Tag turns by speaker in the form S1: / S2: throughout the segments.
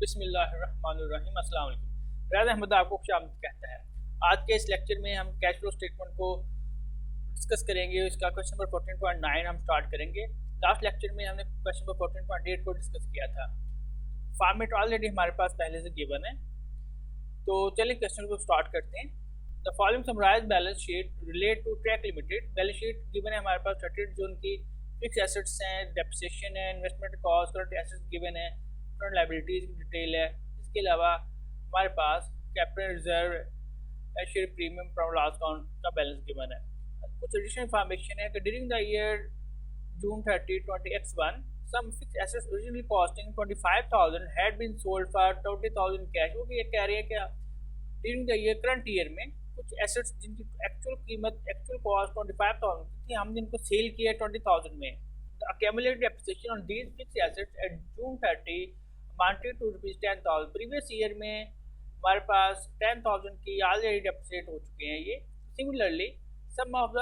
S1: बिस्मिल्लाहिर्रहमानिर्रहीम। अस्सलाम वालेकुम। राज अहमद आपको खुशामद कहता है। आज के इस लेक्चर में हम कैश फ्लो स्टेटमेंट को डिस्कस करेंगे। इसका क्वेश्चन नंबर 14.9 हम स्टार्ट करेंगे। लास्ट लेक्चर में हमने क्वेश्चन नंबर 14.8 को डिस्कस किया था। फॉर्मेट ऑलरेडी हमारे पास पहले से गिवन है, तो चलिए क्वेश्चन को स्टार्ट करते हैं। The following summarize balance sheet relate to track limited. Balance sheet given है हमारे पास 30 जून की। फिक्स एसेट्स हैं, डेप्रिसिएशन है, investment cost, current assets given है, करंट लायबिलिटीज की डिटेल है। इसके अलावा हमारे पास capital reserve, share premium, profit loss account का बैलेंस गिवन है। कुछ एडिशनल इन्फॉर्मेशन है कि during the year June 30, 20x1, some fixed assets originally costing 25,000 had been sold for 20,000 cash. वो ये कह रही है कि during the year current year में कुछ एसेट्स जिनकी एक्चुअल कीमत एक्चुअल कॉस्ट 25,000 थी, हमने इनको सेल किया 20,000 में। The accumulated depreciation on these fixed assets at June 30 amounted to rupees 10,000। Previous year में हमारे पास 10,000 की ऑलरेडी डेप्रिसिएट हो चुके हैं ये। Similarly some of the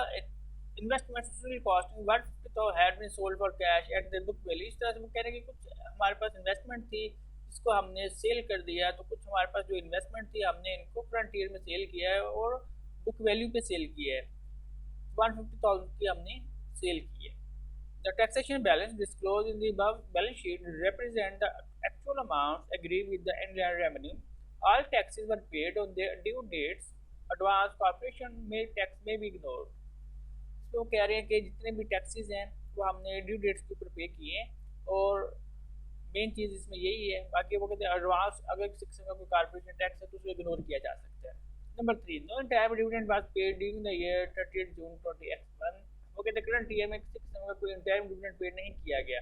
S1: investments usually costing 150,000 had been sold for cash at their book value। इस तरह से वो कह रहे हैं कि कुछ हमारे पास इन्वेस्टमेंट थी जिसको हमने सेल कर दिया, तो कुछ हमारे पास जो इन्वेस्टमेंट थी हमने इनको करंट ईयर में सेल किया है और बुक वैल्यू पे सेल किया है। 150,000 की हमने सेल की है। The taxation balance disclosed in the above balance sheet represent the actual amounts agreed with the inland revenue. All taxes were paid on their due dates. Advance corporation may tax may be ignored। तो कह रहे हैं कि जितने भी taxes हैं वो हमने ड्यू डेट्स के ऊपर पे किए हैं और मेन चीज़ इसमें यही है। बाकी वो कहते हैं एडवांस अगर किसी का कोई कॉर्पोरेशन टैक्स है तो उसको इग्नोर किया जा सकता है। Number 3, no type dividend was paid during the year 30 June 20x1। वो कहते हैं करंट ईयर में किसी किस्म का कोई टाइम डिविडेंड पेड नहीं किया गया।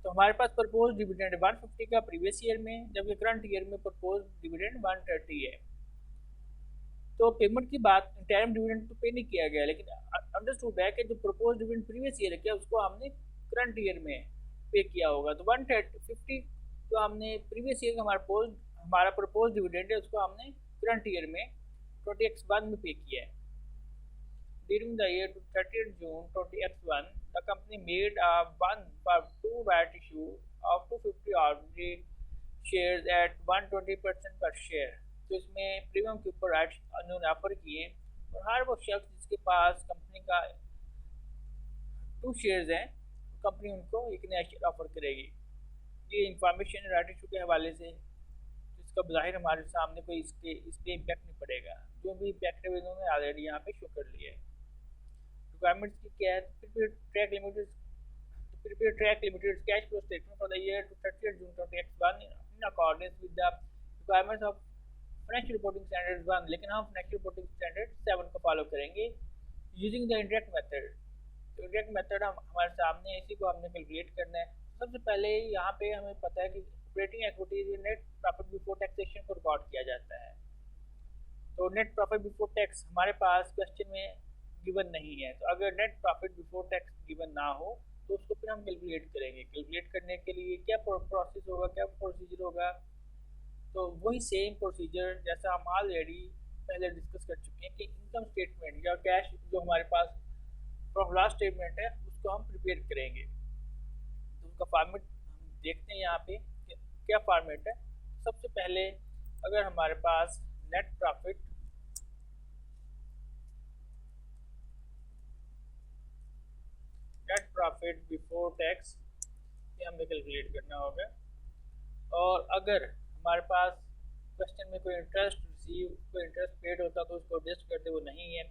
S1: तो हमारे पास प्रपोज डिविडेंड 150 का प्रीवियस ईयर में, जबकि करंट ईयर में प्रपोज डिविडेंड 130 है। तो पेमेंट की बात इंटरिम डिविडेंड तो पे नहीं किया गया, लेकिन अंडरस्टूड है कि जो प्रपोज डिविडेंड प्रीवियस ईयर किया उसको हमने करंट ईयर में पे किया होगा। तो 150 जो हमने प्रीवियस ईयर का हमारा प्रपोज डिविडेंड है उसको हमने करंट ईयर में 20x1 में पे किया है। During the year 30 June 20x1 the company made a 1/2 right issue of 250 ordinary shares at 120% पर शेयर। तो इसमें प्रीमियम के ऊपर राइट उन्होंने ऑफर किए और हर वो शख्स जिसके पास कंपनी का 2 शेयर्स हैं कंपनी उनको एक नया शेयर ऑफर करेगी। ये इंफॉर्मेशन राइट इशू के हवाले से इसका बाहिर हमारे सामने कोई इस पर इम्पैक्ट नहीं पड़ेगा। जो भी इम्पैक्ट है इन्होंने ऑलरेडी यहाँ पे शो कर लिया है। रिक्वायरमेंट्स की क्या है? Prepare track limited cash flow statement for the year 30 June 20x1 in accordance with the requirements of financial reporting standard 1, लेकिन हम फाइनेंशियल रिपोर्टिंग स्टैंडर्ड 7 को फॉलो करेंगे यूजिंग द इंडायरेक्ट मेथड। तो इंडायरेक्ट मेथड हमारे सामने इसी को हमने कैलकुलेट करना है। सबसे पहले यहाँ पे हमें पता है कि operating activities net profit before taxation को रिकॉर्ड किया जाता है। तो नेट प्रॉफिट बिफोर टैक्स हमारे पास क्वेश्चन में गिवन नहीं है, तो अगर net profit before tax given ना हो तो उसको फिर हम कैलकुलेट करेंगे। कैलकुलेट करने के लिए क्या प्रोसेस होगा, क्या प्रोसीजर होगा? तो वही सेम प्रोसीजर जैसा हम ऑलरेडी पहले डिस्कस कर चुके हैं कि इनकम स्टेटमेंट या कैश जो हमारे पास प्रॉफिट लॉस स्टेटमेंट है उसको हम प्रिपेयर करेंगे। तो उसका फॉर्मेट हम देखते हैं यहाँ पे कि क्या फॉर्मेट है। सबसे पहले अगर हमारे पास नेट प्रॉफिट बिफोर टैक्स ये हमें कैलकुलेट करना होगा। और अगर हमारे पास क्वेश्चन में कोई इंटरेस्ट पेड होता तो उसको एडजस्ट करते, वो नहीं है।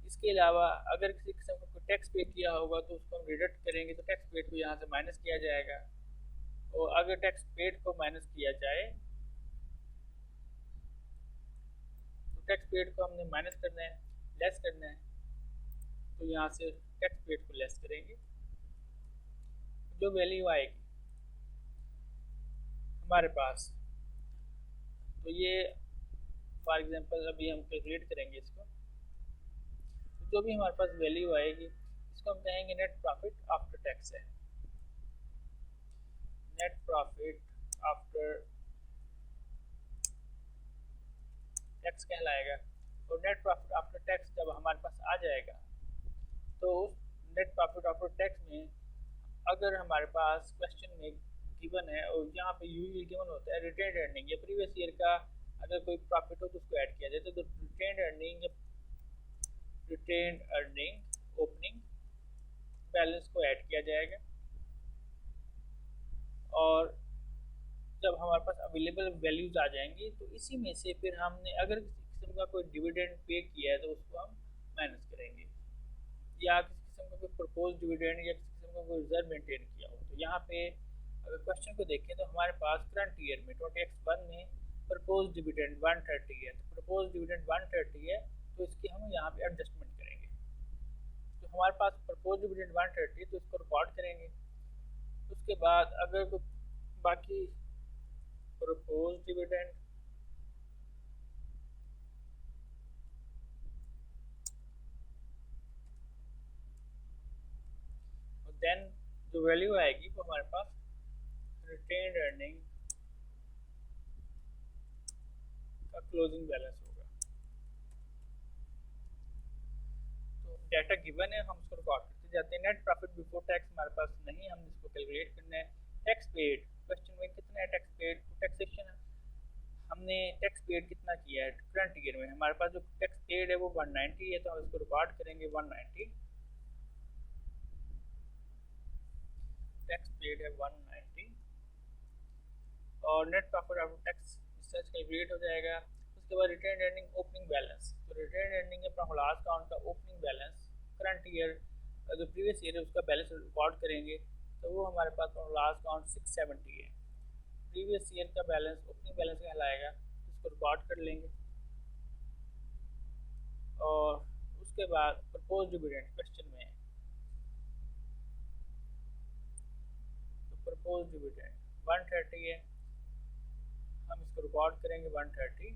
S1: इसके अलावा अगर किसी किस्म का कोई टैक्स पे किया होगा तो उसको हम डिडक्ट करेंगे, तो टैक्स पेड को यहाँ से माइनस किया जाएगा। और अगर टैक्स पेड को माइनस किया जाए तो टैक्स पेड को हमने माइनस करना है, लेस करना है, तो यहाँ से टैक्स पेड को लेस करेंगे। जो वैल्यू आएगी हमारे पास, तो ये फॉर एग्जांपल अभी हम कैलकुलेट करेंगे इसको। तो जो भी हमारे पास वैल्यू आएगी इसको हम कहेंगे नेट प्रॉफिट आफ्टर टैक्स है। नेट प्रॉफिट आफ्टर टैक्स कहलाएगा। और नेट प्रॉफिट आफ्टर टैक्स जब हमारे पास आ जाएगा तो नेट प्रॉफिट आफ्टर टैक्स में अगर हमारे पास क्वेश्चन में गिवन है और यहाँ पे यूजुअली गिवन होता है रिटेन्ड अर्निंग या प्रीवियस ईयर का अगर कोई प्रॉफिट हो तो उसको ऐड किया जाए, तो रिटेन्ड अर्निंग या रिटेन्ड अर्निंग ओपनिंग बैलेंस को ऐड किया जाएगा। और जब हमारे पास अवेलेबल वैल्यूज आ जाएंगी तो इसी में से फिर हमने अगर किसी किस्म का कोई डिविडेंड पे किया है तो उसको हम माइनस करेंगे, या किसी किस्म का कोई प्रपोज डिविडेंड या किसी किस्म का कोई रिजर्व मेंटेन किया हो। तो यहाँ पे अगर क्वेश्चन को देखें तो हमारे पास करंट ईयर में 20x1 में प्रपोज डिविडेंड 130 है, तो प्रपोज डिविडेंड 130 है तो इसकी हम यहाँ पे एडजस्टमेंट करेंगे। तो हमारे पास प्रपोज डिविडेंड 130 तो इसको रिकॉर्ड करेंगे। उसके बाद अगर कोई बाकी प्रपोज डिविडेंड और देन जो वैल्यू आएगी वो हमारे पास रिटेन्ड अर्निंग का क्लोजिंग बैलेंस होगा। तो डाटा गिवन है, हम उसको रिकॉर्ड करते जाते हैं। नेट प्रॉफिट बिफोर टैक्स हमारे पास नहीं, हम इसको कैलकुलेट करना है। टैक्स पेड, क्वेश्चन में कितना है टैक्स पेड, टैक्सेशन हमने टैक्स पेड कितना किया है करंट ईयर में, हमारे पास जो टैक्स पेड है वो 190 है, तो हम इसको रिकॉर्ड करेंगे 190। टैक्स पेड है 190 और net profit after tax research calculate हो जाएगा। उसके बाद रिटेन अर्निंग ओपनिंग बैलेंस, तो retain earning profit loss account का ओपनिंग बैलेंस करंट ईयर जो प्रीवियस ईयर है उसका बैलेंस रिकॉर्ड करेंगे, तो वो हमारे पास प्रॉफिट लॉस अकाउंट 670 है। प्रीवियस ईयर का बैलेंस ओपनिंग बैलेंस कहलाएगा, इसको रिकॉर्ड कर लेंगे। और उसके बाद प्रपोज डिविडेंड क्वेश्चन में है, तो प्रपोज डिविडेंड 130 है, हम इसको रिकॉर्ड करेंगे 130।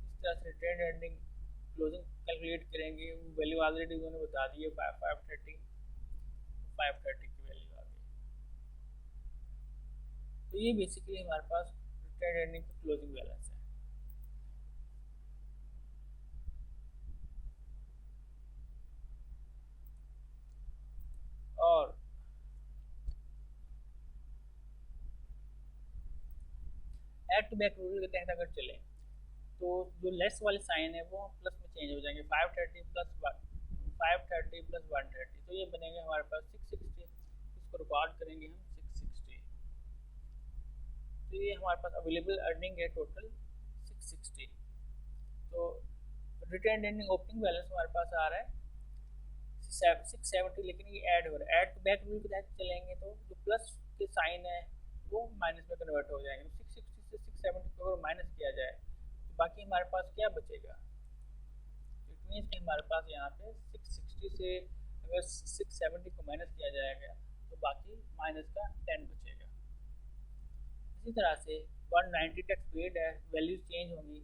S1: इस तरह से रिटेन अर्निंग क्लोजिंग कैलकुलेट करेंगे, वैल्यू ऑलरेडी उन्होंने बता दी है 530 की वैल्यू आ गई। तो ये बेसिकली हमारे पास रिटेन अर्निंग का क्लोजिंग बैलेंस है। और एड टू बैक रूल के तहत अगर चलें तो जो लेस वाले साइन है वो प्लस में चेंज हो जाएंगे, 530 प्लस 130, तो ये बनेंगे हमारे पास 660। इसको रिकॉर्ड करेंगे हम 660, तो ये हमारे पास अवेलेबल अर्निंग है टोटल 660। तो रिटेन अर्निंग ओपनिंग बैलेंस हमारे पास आ रहा है 670, लेकिन ये ऐड हो रहा है। ऐड टू बैक रूल के तहत चलेंगे तो जो प्लस के साइन है वो माइनस में कन्वर्ट हो जाएंगे। 660 से 670 को अगर माइनस किया जाए तो बाकी हमारे पास क्या बचेगा, इट मीन्स कि हमारे पास यहाँ पे 660 से अगर 670 को माइनस किया जाएगा तो बाकी माइनस का 10 बचेगा। इसी तरह से 190 टैक्स पेड है, वैल्यूज चेंज होंगी,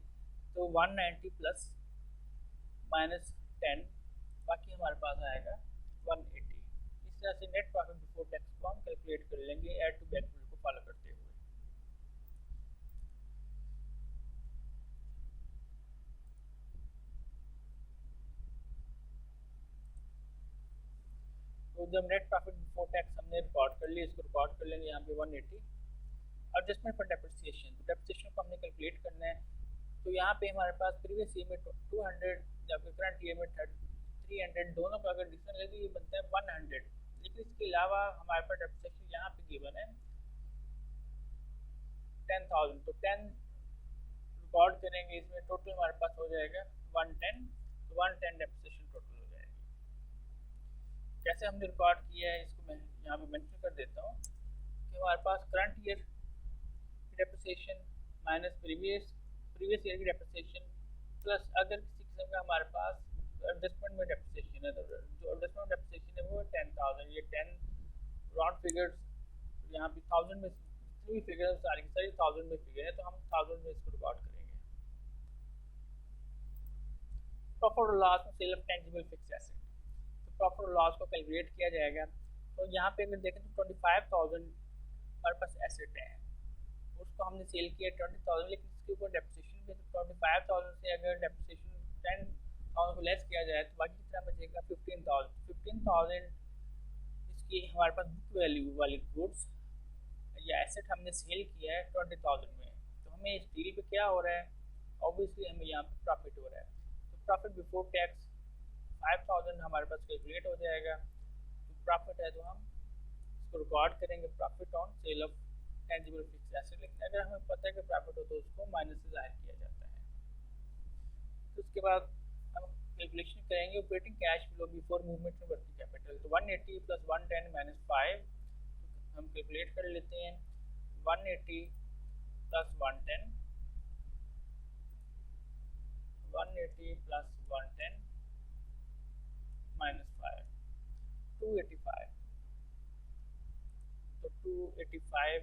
S1: तो 190 प्लस माइनस 10, बाकी हमारे पास आएगा 180। इस तरह से नेट प्रॉफिट बिफोर टैक्स को हम कैलकुलेट कर लेंगे ऐड टू बैक रूल को फॉलो करते हुए। तो जब नेट प्रॉफिट बिफोर टैक्स हमने रिकॉर्ड कर लिया, इसको रिकॉर्ड कर लेंगे यहाँ पे 180। एडजस्टमेंट फॉर डेप्रिसिएशन, तो डेप्रिसिएशन को हमने कैलकुलेट करना है। तो यहाँ पे हमारे पास प्रीवियस ईयर में 200 जबकि करंट ईयर में 300, दोनों का अगर डिफरेंस है तो ये बनता है 100। लेकिन इसके अलावा हमारे पास डेप्रिसिएशन यहाँ पे गिवन है 10,000, तो 10 रिकॉर्ड करेंगे, इसमें टोटल हमारे पास हो जाएगा 110, तो 110 डेप्रिसिएशन टोटल हो जाएगी। कैसे हमने रिकॉर्ड किया है इसको मैं यहाँ पे मेंशन कर देता हूँ कि हमारे पास करंट ईयर की डेप्रिसिएशन माइनस प्रीवियस ईयर की डेप्रिसिएशन प्लस अगर किसी किस्म का हमारे पास एडजस्टमेंट में डेप्रिसिएशन है, तो जो एडजस्टमेंट डेप्रिसिएशन है वो 10,000, ये 10 राउंड फिगर्स यहाँ पे 1000 में जितनी भी फिगर सारी 1000 में फिगर है, तो हम 1000 में इसको रिकॉर्ड करेंगे। प्रॉफिट और लॉस में sale of tangible fixed asset, तो प्रॉफिट और लॉस को कैलकुलेट किया जाएगा। तो यहाँ पे अगर देखें तो 25,000 हमारे पास एसेट है, उसको हमने सेल किया 20,000, लेकिन इसके ऊपर डेप्रिसिएशन भी, तो 25,000 से अगर डेप्रिसिएशन 10,000 को लेस किया जाए तो बाकी कितना बचेगा 15,000। 15,000 कि हमारे पास बुक वैल्यू वाली गुड्स या एसेट हमने सेल किया है 20,000 में, तो हमें इस डील पे क्या हो रहा है, ऑब्वियसली हमें यहाँ पे प्रॉफिट हो रहा है। तो प्रॉफिट बिफोर टैक्स 5,000 हमारे पास कैलकुलेट हो जाएगा। तो प्रॉफिट है तो हम इसको रिकॉर्ड करेंगे profit on sale of tangible fix asset, लेकिन अगर हमें पता है कि प्रॉफिट हो तो उसको माइनस से जाहिर किया जाता है। तो उसके बाद हम कैलकुलेशन करेंगे operating cash flow before movement in working capital. तो 180 प्लस 110 माइनस 5 हम कैलकुलेट कर लेते हैं। 180 प्लस 110, 180 प्लस 110 माइनस 5, 285। तो 285,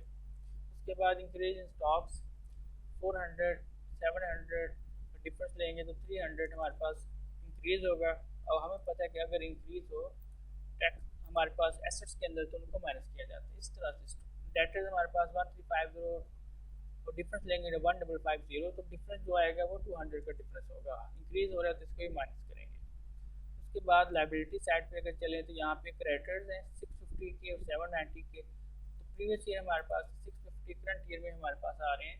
S1: उसके बाद इंक्रीज इन स्टॉक्स 400, 700 डिफरेंस लेंगे तो 300 हमारे पास इंक्रीज होगा। और हमें पता है कि अगर इंक्रीज हो टैक्स हमारे पास एसेट्स के अंदर तो उनको माइनस किया जाता है। इस तरह से डेटर्स हमारे पास 1350 तो डिफरेंस लेंगे 1550, तो डिफरेंस जो आएगा वो 200 का डिफरेंस होगा। इंक्रीज हो रहा है तो इसको भी माइनस करेंगे। उसके बाद लाइबिलिटी साइड पे अगर चलें तो यहाँ पे क्रेडिटर्स हैं 650 के और 790 के। तो प्रीवियस ईयर हमारे पास 650, करंट ईयर में हमारे पास आ रहे हैं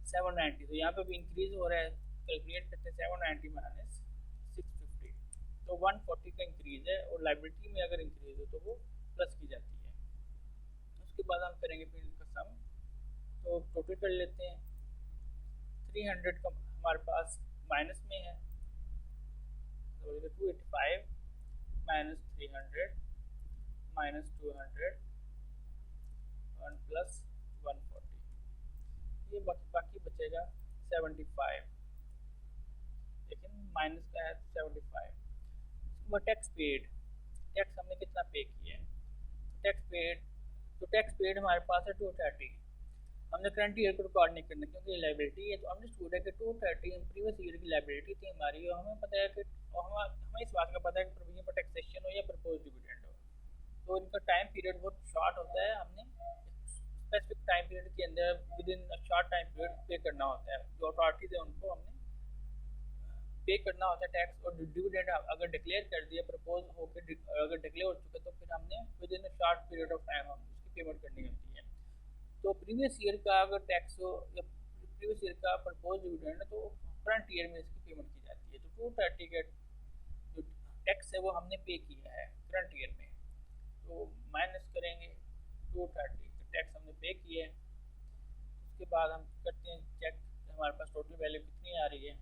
S1: 790, तो यहाँ पे भी इंक्रीज हो रहा है। कैलकुलेट करते हैं 790 माइनस 650, तो 140 का इंक्रीज है, और लाइबिलिटी में अगर इंक्रीज हो तो वो प्लस की जाती है। उसके बाद हम करेंगे फिर इनका सम, तो टोटल कर लेते हैं। 300 का हमारे पास माइनस में है, तो 285 माइनस 300 माइनस 200 1 प्लस 140, ये बाकी बचेगा 75, लेकिन माइनस का है 75। उसके बाद टैक्स पेड, टैक्स हमने कितना पे किया है, टैक्स पेड, तो टैक्स पेड हमारे पास है 230। हमने करंट ईयर को रिकॉर्ड नहीं करना क्योंकि लाइबिलिटी है, तो हमने स्टूड है कि 230 प्रीवियस ईयर की लाइबिलिटी थी हमारी, और हमें पता है कि हमें इस बात का पता है कि प्रोविजन पर टैक्सेशन हो या प्रपोज डिविडेंड हो, तो इनका टाइम पीरियड बहुत शॉर्ट होता है। हमने स्पेसिफिक टाइम पीरियड के अंदर with in short time period पे करना होता है। जो अथॉरिटीज है उनको हमने पे करना होता है टैक्स, और डिविडेंड अगर डिक्लेयर कर दिया प्रपोज होकर अगर डिक्लेयर हो चुका तो फिर हमने with in short period of time हम उसकी पेमेंट करनी होती है। तो प्रीवियस ईयर का अगर टैक्स हो या प्रीवियस ईयर का प्रपोज डिविडेंड तो करंट ईयर में इसकी पेमेंट की जाती है। तो 230 का जो टैक्स है वो हमने पे किया है करंट ईयर में, तो माइनस करेंगे 230, तो टैक्स हमने पे किया है। उसके बाद हम करते हैं चेक हमारे पास टोटल वैल्यू कितनी आ रही है।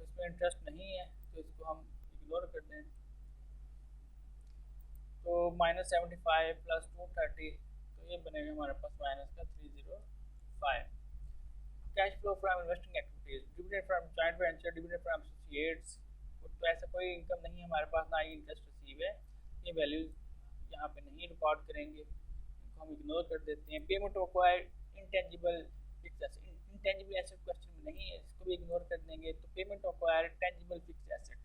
S1: इसमें इंटरेस्ट नहीं है तो इसको हम इग्नोर कर दें। तो -75 प्लस 230, तो ये बनेगा हमारे पास माइनस का 305। Cash flow from investing activities, dividend from joint venture, dividend from associates, तो ऐसा कोई इनकम नहीं है हमारे पास, ना ही इंटरेस्ट रिसीव है। ये वैल्यूज यहाँ पे नहीं रिकॉर्ड करेंगे, इनको हम इग्नोर कर देते हैं। Payment acquired intangible fix asset, intangible asset question में नहीं है, इसको भी इग्नोर कर देंगे। तो payment acquired tangible fix asset,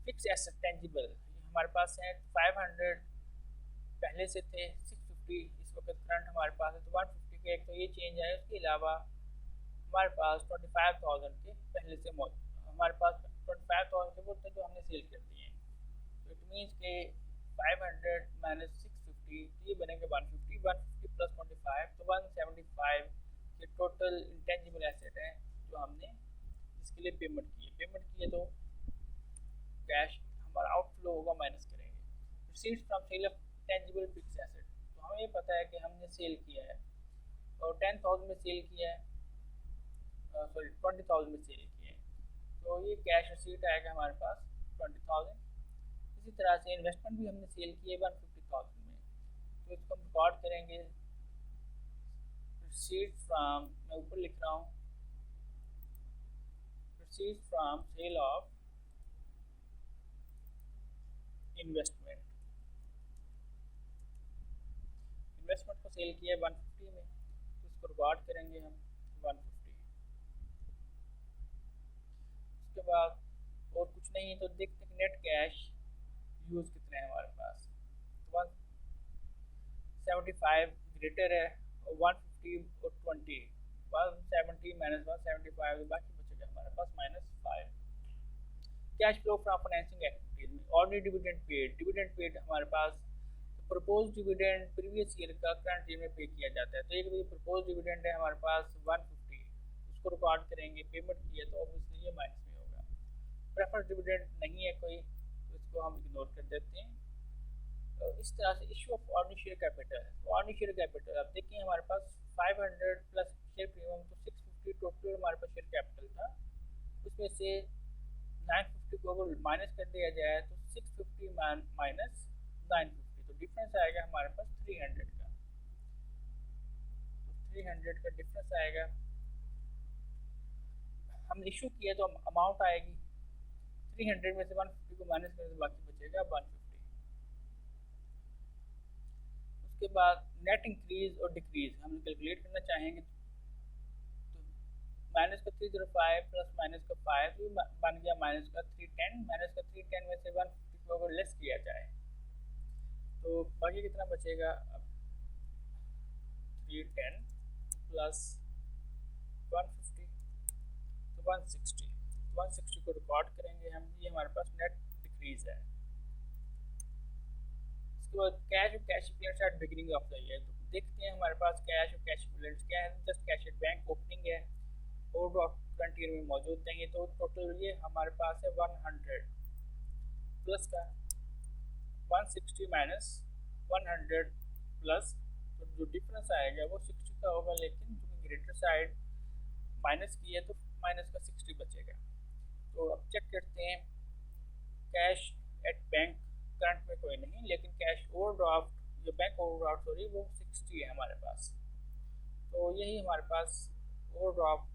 S1: fix asset tangible हमारे पास है 500 पहले से थे, 650 इस वक्त करंट हमारे पास है, तो 150 का एक तो ये चेंज है। उसके अलावा हमारे पास 25,000 के पहले से हमारे पास 25,000 के वो थे जो हमने सेल कर दिए हैं। तो इट मीन्स के 500 माइनस 650, ये बनेंगे 150, 150 प्लस 25, तो 175 के टोटल इंटेंजिबल एसेट है जो हमने इसके लिए पेमेंट की है। तो कैश हमारा आउटफ्लो होगा, माइनस करेंगे। Receipts from sale of tangible fix asset, तो हमें ये पता है कि हमने सेल किया है और 10,000 में सेल किया है, सॉरी 20,000 में सेल किया है, तो ये कैश रिसीट आएगा हमारे पास 20,000। इसी तरह से इन्वेस्टमेंट भी हमने सेल किया है 150,000 में, तो इसको हम रिकॉर्ड करेंगे रिसीट फ्रॉम, मैं ऊपर लिख रहा हूँ, receipt from sale of investment, investment को सेल किया है 150 में, तो इसको रिकॉर्ड करेंगे हम 150। उसके बाद और कुछ नहीं है, तो देखते हैं नेट कैश यूज़ कितने हैं हमारे पास। 175 ग्रेटर है और 150 और 20, 170 माइनस 175, बाकी बचेगा हमारे पास -5। Cash flow from financing activities, entries में ऑर्डिनरी डिविडेंड पेड हमारे पास प्रपोज डिविडेंड प्रीवियस ईयर का करंट ईयर में पे किया जाता है। तो एक प्रपोज डिविडेंड है हमारे पास 150, उसको रिकॉर्ड करेंगे, पेमेंट किया तो ऑब्वियसली ये माइनस में होगा। प्रेफर्ड डिविडेंड नहीं है कोई तो इसको हम इग्नोर कर देते हैं। तो इस तरह से issue of ordinary share capital है। तो ऑर्डिनरी शेयर कैपिटल आप देखिए हमारे पास 500 प्लस शेयर प्रीमियम तो 650 टोटल हमारे पास शेयर कैपिटल था। उसमें से 950 को अगर माइनस कर दिया जाए तो 650 माइनस 950, तो डिफरेंस आएगा हमारे पास 300 का। तो 300 का डिफरेंस आएगा। हम इशू किया तो अमाउंट आएगी 300 में से 150 को माइनस करने से बाकी बचेगा 150। उसके बाद नेट इंक्रीज और डिक्रीज हम कैलकुलेट करना चाहेंगे तो माइनस का 305 प्लस माइनस का 5 तो बन गया माइनस का 310। माइनस का 310 में से 150 को अगर लेस किया जाए तो बाकी कितना बचेगा। अब 310 प्लस 150 तो 160 को रिकॉर्ड करेंगे हम। ये हमारे पास नेट डिक्रीज है। उसके बाद कैश और cash equivalents at beginning of the year. तो देखते हैं हमारे पास कैश और कैश इक्विवेलेंट्स क्या है। Just cash at bank opening है, ओवरड्राफ्ट करंट ईयर में मौजूद नहीं है। तो टोटल ये हमारे पास है 100 प्लस का 160 माइनस 100 प्लस, तो जो डिफरेंस आएगा वो 60 का होगा, लेकिन जो ग्रेटर साइड माइनस की है तो माइनस का 60 बचेगा। तो अब चेक करते हैं कैश एट बैंक करंट में कोई नहीं, लेकिन कैश ओवरड्राफ्ट जो बैंक ओवरड्राफ्ट सॉरी वो 60 है हमारे पास। तो यही हमारे पास overdraft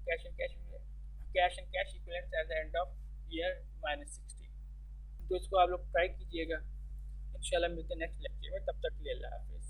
S1: cash and cash equivalents at the end of year -60। तो इसको आप लोग ट्राई कीजिएगा। इंशाल्लाह मिलते हैं नेक्स्ट लेक्चर में, तब तक के लिए अल्लाह हाफिज़।